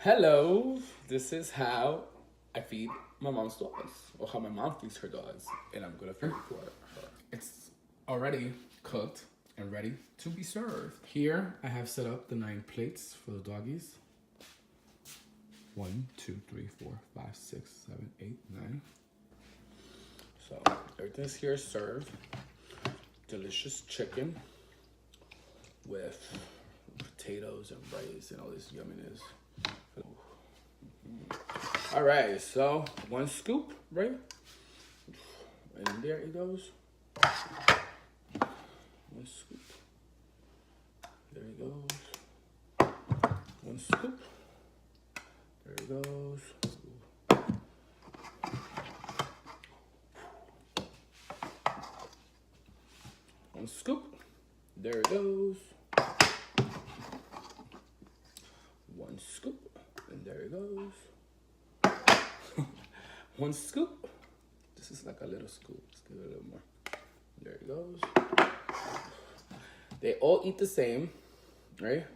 Hello, this is how I feed my mom's dogs, or how my mom feeds her dogs, and I'm gonna feed it for her. It's already cooked and ready to be served. Here, I have set up the 9 plates for the doggies. 1, 2, 3, 4, 5, 6, 7, 8, 9. So everything's here served. Delicious chicken with potatoes and rice and all this yumminess. All right, so 1 scoop, right? And there it goes. 1 scoop. There it goes. 1 scoop. There it goes. 1 scoop. There it goes. 1 scoop. And there it goes. 1 scoop. This is like a little scoop. Let's give it a little more. There it goes. They all eat the same, right?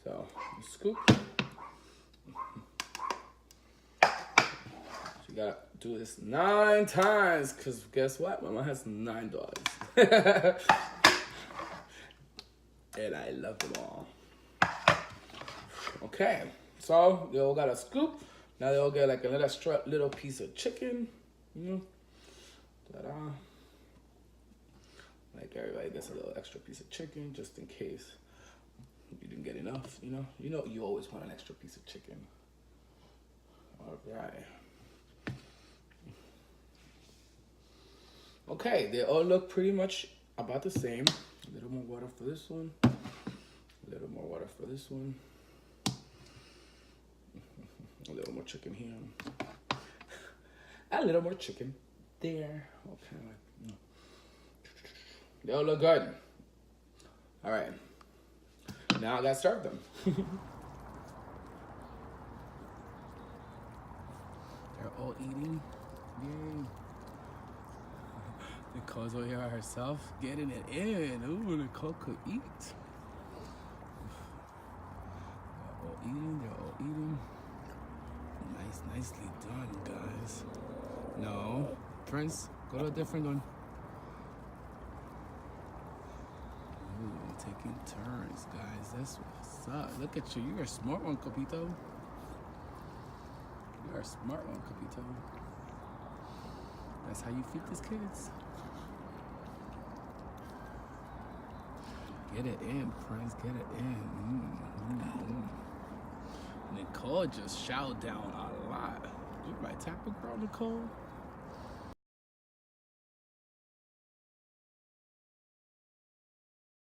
So, 1 scoop. So you gotta do this 9 times, because guess what? Mama has 9 dogs. And I love them all. Okay, so they all got a scoop. Now they all get like an extra little piece of chicken, you know. Ta-da. Like everybody gets a little extra piece of chicken just in case you didn't get enough, you know. You always want an extra piece of chicken. All right. Okay, they all look pretty much about the same. A little more water for this one. A little more water for this one. A little more chicken here. A little more chicken there. Okay. They all look good. All right. Now I gotta serve them. They're all eating. Yay. Nicole's over here by herself, getting it in. Ooh, Nicole could eat. They're all eating. They're all eating. Nicely done, guys. No, Prince, go to a different one. Ooh, taking turns, guys. That's what's up. Look at you. You're a smart one, Copito. You're a smart one, Copito. That's how you feed these kids. Get it in, Prince. Get it in. Nicole just shouted down a lot. You right, tap a girl, Nicole?